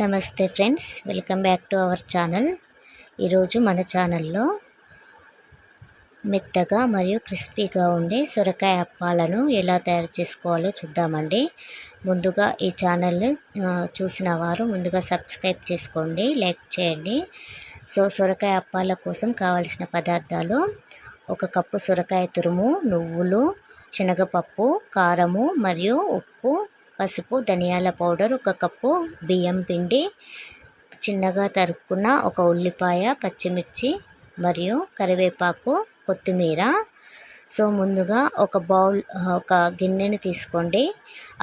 నమస్తే friends, welcome back to our channel. ఈరోజు మన ఛానల్లో మెత్తగా మరియు క్రిస్పీగా ఉండే సొరకాయ అప్పాలను ఎలా తయారు చేసుకోవాలో చూద్దామండి. ముందుగా ఈ ఛానల్ని చూసిన వారు ముందుగా సబ్స్క్రైబ్ చేసుకోండి, లైక్ చేయండి. సొరకాయ అప్పాల కోసం కావాల్సిన పదార్థాలు: 1 కప్పు సొరకాయ తురుము, నువ్వులు, శనగపప్పు, కారము మరియు ఉప్పు, పసుపు, ధనియాల పౌడర్, 1 కప్పు బియ్యం పిండి, చిన్నగా తరుక్కున్న 1 ఉల్లిపాయ, పచ్చిమిర్చి మరియు కరివేపాకు, కొత్తిమీర. ముందుగా ఒక గిన్నెని తీసుకోండి.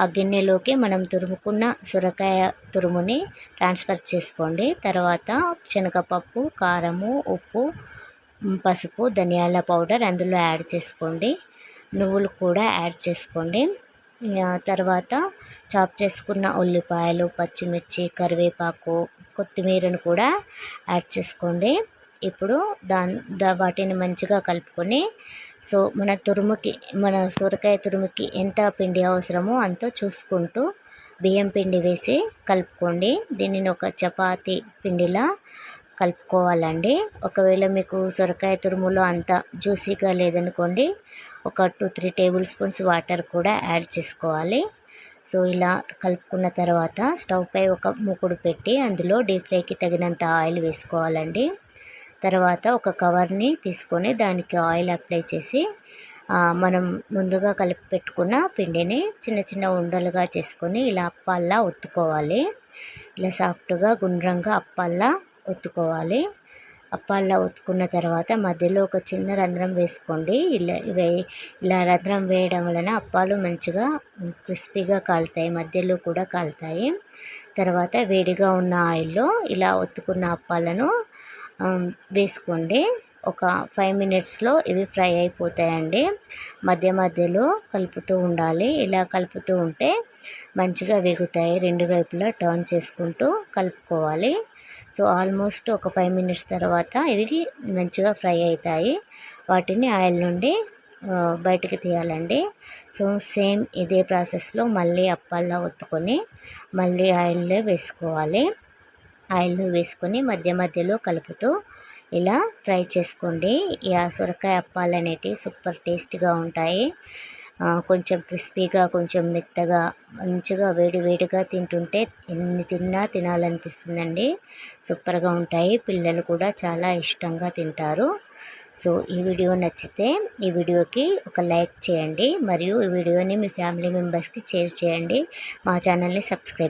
ఆ గిన్నెలోకి మనం తురుముకున్న సొరకాయ తురుముని ట్రాన్స్ఫర్ చేసుకోండి. తర్వాత శనగపప్పు, కారము, ఉప్పు, పసుపు, ధనియాల పౌడర్ అందులో యాడ్ చేసుకోండి. నువ్వులు కూడా యాడ్ చేసుకోండి. తర్వాత చాప్ చేసుకున్న ఉల్లిపాయలు, పచ్చిమిర్చి, కరివేపాకు, కొత్తిమీరను కూడా యాడ్ చేసుకోండి. ఇప్పుడు వాటిని మంచిగా కలుపుకొని మన సొరకాయ తురుముకి ఎంత పిండి అవసరమో అంత చూసుకుంటూ బియ్యం పిండి వేసి కలుపుకోండి. దీనిని ఒక చపాతీ పిండిలా కలుపుకోవాలండి. ఒకవేళ మీకు సొరకాయ తురుములో అంత జ్యూసీగా లేదనుకోండి, ఒక 2-3 టేబుల్ స్పూన్స్ వాటర్ కూడా యాడ్ చేసుకోవాలి. ఇలా కలుపుకున్న తర్వాత స్టవ్ పై ఒక మూకుడు పెట్టి అందులో డీప్ ఫ్రైకి తగినంత ఆయిల్ వేసుకోవాలండి. తర్వాత ఒక కవర్ని తీసుకొని దానికి ఆయిల్ అప్లై చేసి మనం ముందుగా కలిపి పెట్టుకున్న పిండిని చిన్న చిన్న ఉండలుగా చేసుకొని ఇలా అప్పాల్లా ఒత్తుకోవాలి. ఇలా సాఫ్ట్గా గుండ్రంగా అప్పాల్లా ఒత్తుకోవాలి. అప్పాల్లా ఒత్తుకున్న తర్వాత మధ్యలో ఒక చిన్న రంధ్రం వేసుకోండి. ఇలా రంధ్రం వేయడం వలన అప్పాలు మంచిగా క్రిస్పీగా కాలుతాయి, మధ్యలో కూడా కాలుతాయి. తర్వాత వేడిగా ఉన్న ఆయిల్లో ఇలా ఒత్తుకున్న అప్పాలను వేసుకోండి. ఒక 5 మినిట్స్లో ఇవి ఫ్రై అయిపోతాయండి. మధ్య మధ్యలో కలుపుతూ ఉండాలి. ఇలా కలుపుతూ ఉంటే మంచిగా వేగుతాయి. 2 వైపులా టర్న్ చేసుకుంటూ కలుపుకోవాలి. ఆల్మోస్ట్ ఒక 5 మినిట్స్ తర్వాత ఇవి మంచిగా ఫ్రై అవుతాయి. వాటిని ఆయిల్ నుండి బయటికి తీయాలండి. సేమ్ ఇదే ప్రాసెస్లో మళ్ళీ అప్పాల్లా ఒత్తుకొని మళ్ళీ ఆయిల్లో వేసుకోవాలి. ఆయిల్లో వేసుకొని మధ్య మధ్యలో కలుపుతూ ఇలా ఫ్రై చేసుకోండి. ఈ సొరకాయ అప్పాలు అనేటివి సూపర్ టేస్టీగా ఉంటాయి. కొంచెం క్రిస్పీగా, కొంచెం మెత్తగా, మంచిగా వేడి వేడిగా తింటుంటే ఎన్ని తిన్నా తినాలనిపిస్తుందండి. సూపర్గా ఉంటాయి. పిల్లలు కూడా చాలా ఇష్టంగా తింటారు. ఈ వీడియో నచ్చితే ఈ వీడియోకి ఒక లైక్ చేయండి మరియు ఈ వీడియోని మీ ఫ్యామిలీ మెంబర్స్కి షేర్ చేయండి. మా ఛానల్ని సబ్స్క్రైబ్